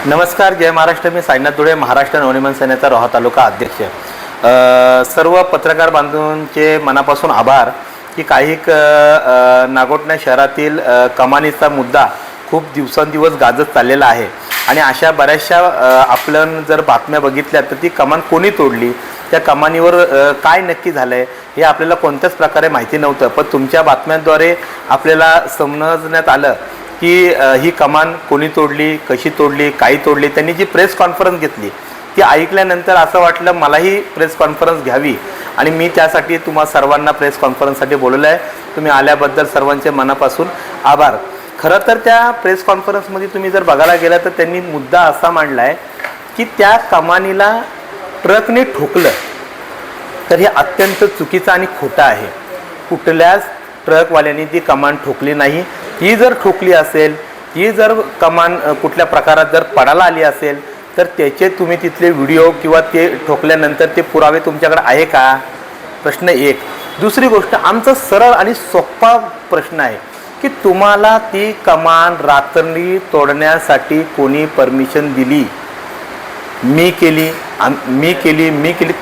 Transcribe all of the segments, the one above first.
नमस्कार, जय महाराष्ट्र. मी साईनाथ धुळे, महाराष्ट्र नवनिर्माण सेनेचा रोहा तालुका अध्यक्ष. सर्व पत्रकार बांधवांचे मनापासून आभार की काही नागोठणे शहरातील कमानीचा मुद्दा खूप दिवसांदिवस गाजत चाललेला आहे आणि अशा बऱ्याचशा आपण जर बातम्या बघितल्या तर ती कमान कोणी तोडली, त्या कमानीवर काय नक्की झालं आहे हे आपल्याला कोणत्याच प्रकारे माहिती नव्हतं. पण तुमच्या बातम्यांद्वारे आपल्याला समजण्यात आलं की ही कमान कोणी तोडली, कशी तोडली, काही तोडली. त्यांनी जी प्रेस कॉन्फरन्स घेतली ती ऐकल्यानंतर असं वाटलं मलाही प्रेस कॉन्फरन्स घ्यावी आणि मी त्यासाठी तुम्हा सर्वांना प्रेस कॉन्फरन्ससाठी बोलवलं आहे. तुम्ही आल्याबद्दल सर्वांचे मनापासून आभार. खरं तर त्या प्रेस कॉन्फरन्समध्ये तुम्ही जर बघायला गेला तर त्यांनी मुद्दा असा मांडला आहे की त्या कमानीला ट्रकने ठोकलं तर हे अत्यंत चुकीचं आणि खोटं आहे. कुठल्याच ट्रकवाल्यांनी ती कमान ठोकली नाही. ही जर ठोकली असेल, ही जर कमान कुठल्या प्रकारात जर पडायला आली असेल तर त्याचे तुम्ही तिथले व्हिडिओ किंवा ते ठोकल्यानंतर ते पुरावे तुमच्याकडे आहे का? प्रश्न एक. दुसरी गोष्ट, आमचा सरळ आणि सोपा प्रश्न आहे की तुम्हाला ती कमान रात्री तोडण्यासाठी कोणी परमिशन दिली? मी केली.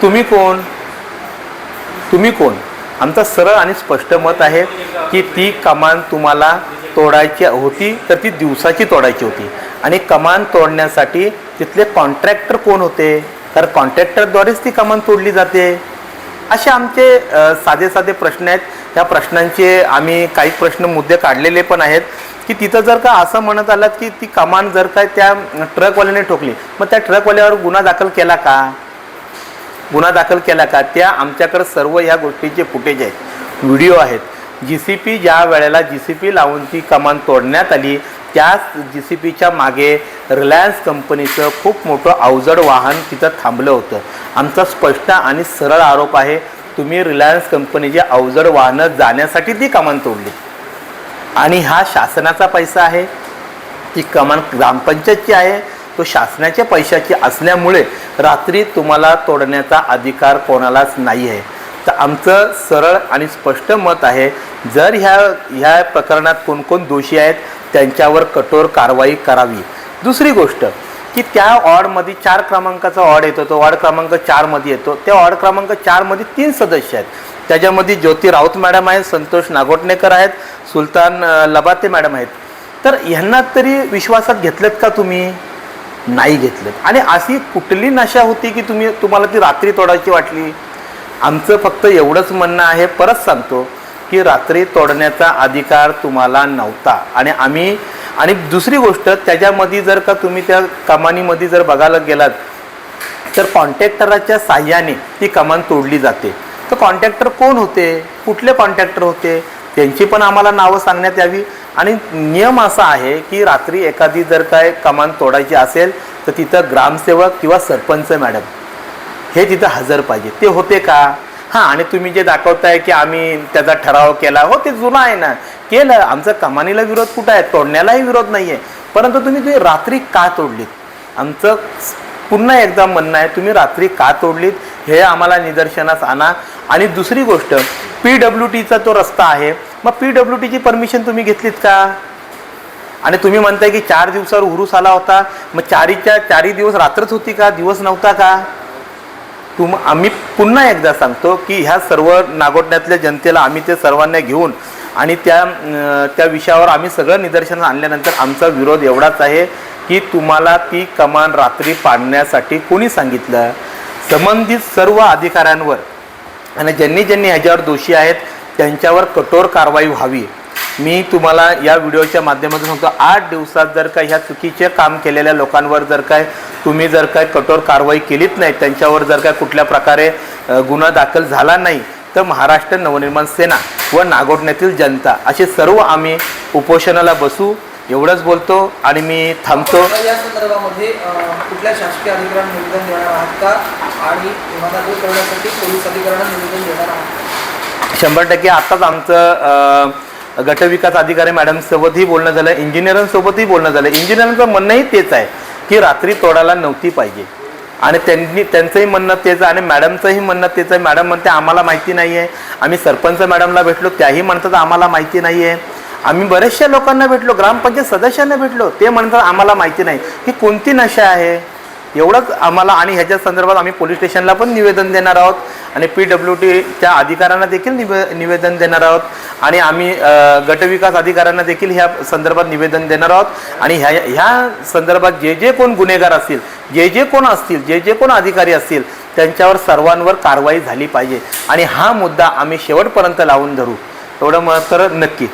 तुम्ही कोण? आमचं सरळ आणि स्पष्ट मत आहे की ती कमान तुम्हाला तोडायची होती तर ती दिवसाची तोडायची होती आणि कमान तोडण्यासाठी तिथले कॉन्ट्रॅक्टर कोण होते? कारण कॉन्ट्रॅक्टरद्वारेच ती कमान तोडली जाते. असे आमचे साधे प्रश्न आहेत. त्या प्रश्नांचे आम्ही काही प्रश्न मुद्दे काढलेले पण आहेत की तिथं जर का असं म्हणत आलं की ती कमान जर काय त्या ट्रकवाल्याने ठोकली, मग त्या ट्रकवाल्यावर गुन्हा दाखल केला का? त्या आमच्याकडे सर्व ह्या गोष्टीचे फुटेज आहेत, व्हिडिओ आहेत. GCP ज्या वेळेला GCP लावून ती कमान तोडण्यात आली त्याच GCPच्या मागे रिलायन्स कंपनीचं खूप मोठं अवजड वाहन तिथं थांबलं होतं. आमचा स्पष्ट आणि सरळ आरोप आहे, तुम्ही रिलायन्स कंपनीचे अवजड वाहनं जाण्यासाठी ती कमान तोडली आणि हा शासनाचा पैसा आहे. ती कमान ग्रामपंचायतची आहे, तो शासनाच्या पैशाची असल्यामुळे रात्री तुम्हाला तोडण्याचा अधिकार कोणालाच नाही आहे. तर आमचं सरळ आणि स्पष्ट मत आहे, जर ह्या प्रकरणात कोण दोषी आहेत त्यांच्यावर कठोर कारवाई करावी. दुसरी गोष्ट की त्या वॉर्डमध्ये 4 क्रमांकाचा वॉर्ड येतो, तो वॉर्ड क्रमांक 4मध्ये येतो. त्या वॉर्ड क्रमांक 4मध्ये 3 सदस्य आहेत. त्याच्यामध्ये ज्योती राऊत मॅडम आहेत, संतोष नागोठणेकर आहेत, सुलतान लबाते मॅडम आहेत. तर ह्यांना तरी विश्वासात घेतलेत का तुम्ही? नाही घेतलेत. आणि अशी कुठली नशा होती की तुम्हाला ती रात्री तोडायची वाटली? आमचं फक्त एवढंच म्हणणं आहे, परत सांगतो की रात्री तोडण्याचा अधिकार तुम्हाला नव्हता. आणि दुसरी गोष्ट, त्याच्यामध्ये जर का तुम्ही त्या कमानीमध्ये जर बघायला गेलात तर कॉन्ट्रॅक्टराच्या साह्याने ती कमान तोडली जाते. तर कॉन्ट्रॅक्टर कोण होते? कुठले कॉन्ट्रॅक्टर होते? त्यांची पण आम्हाला नावं सांगण्यात यावी. आणि नियम असा आहे की रात्री एखादी जर काय कमान तोडायची असेल तर तिथं ग्रामसेवक किंवा सरपंच मॅडम हे तिथं हजर पाहिजे. ते होते का? हां. आणि तुम्ही जे दाखवताय की आम्ही त्याचा ठराव केला, हो ते जुना आहे ना, केलं. आमचा कमानीला विरोध कुठं आहे? तोडण्यालाही विरोध नाही आहे. परंतु तुम्ही रात्री का तोडलीत? आमचं पुन्हा एकदा म्हणणं आहे, तुम्ही रात्री का तोडलीत हे आम्हाला निदर्शनास आणा. आणि दुसरी गोष्ट, PWTचा तो रस्ता आहे, मग PWTची परमिशन तुम्ही घेतलीत का? आणि तुम्ही म्हणताय की 4 दिवसावर उरूस आला होता, मग 4ही दिवस रात्रच होती का? दिवस नव्हता का? आम्ही पुन्हा एकदा सांगतो की ह्या सर्व नागोठण्यातल्या जनतेला आम्ही ते सर्वांना घेऊन आणि त्या विषयावर आम्ही सगळं निदर्शन आणल्यानंतर आमचा विरोध एवढाच आहे की तुम्हाला ती कमान रात्री पाडण्यासाठी कोणी सांगितलं? संबंधित सर्व अधिकाऱ्यांवर आणि ज्यांनी ह्याच्यावर दोषी आहेत त्यांच्यावर कठोर कारवाई व्हावी. मी तुम्हाला या व्हिडिओच्या माध्यमातून सांगतो, 8 दिवसात जर का ह्या चुकीचे काम केलेल्या लोकांवर तुम्ही जर काय कठोर कारवाई केलीत नाही, त्यांच्यावर जर काय कुठल्या प्रकारे गुन्हा दाखल झाला नाही तर महाराष्ट्र नवनिर्माण सेना व नागोठण्यातील जनता असे सर्व आम्ही उपोषणाला बसू. एवढंच बोलतो आणि मी थांबतो. या संदर्भामध्ये कुठल्या शासकीय अधिकाऱ्यांना निवेदन देणार आहात का? आणि विमानात करण्यासाठी पोलीस अधिकाऱ्यांना निवेदन देणार आहात? 100% आत्ताच आमचं गटविकास अधिकारी मॅडमसोबतही बोलणं झालं, इंजिनियरांसोबतही बोलणं झालं. इंजिनियरांचं म्हणणंही तेच आहे की रात्री तोडायला नव्हती पाहिजे आणि त्यांचंही म्हणणं तेच आहे आणि मॅडमचंही म्हणणं तेच आहे. मॅडम म्हणते आम्हाला माहिती नाही आहे. आम्ही सरपंच मॅडमला भेटलो, त्याही म्हणतात आम्हाला माहिती नाही आहे. आम्ही बऱ्याचशा लोकांना भेटलो, ग्रामपंचायत सदस्यांना भेटलो, ते म्हणतात आम्हाला माहिती नाही ही कोणती नशा आहे एवढंच आम्हाला. आणि ह्याच्या संदर्भात आम्ही पोलीस स्टेशनला पण निवेदन देणार आहोत आणि PWDच्या अधिकाऱ्यांना देखील निवेदन देणार आहोत आणि आम्ही गटविकास अधिकाऱ्यांना देखील ह्या संदर्भात निवेदन देणार आहोत. आणि ह्या संदर्भात जे कोण गुन्हेगार असतील, जे कोण असतील, जे कोण अधिकारी असतील त्यांच्यावर सर्वांवर कारवाई झाली पाहिजे आणि हा मुद्दा आम्ही शेवटपर्यंत लावून धरू एवढं तर नक्की.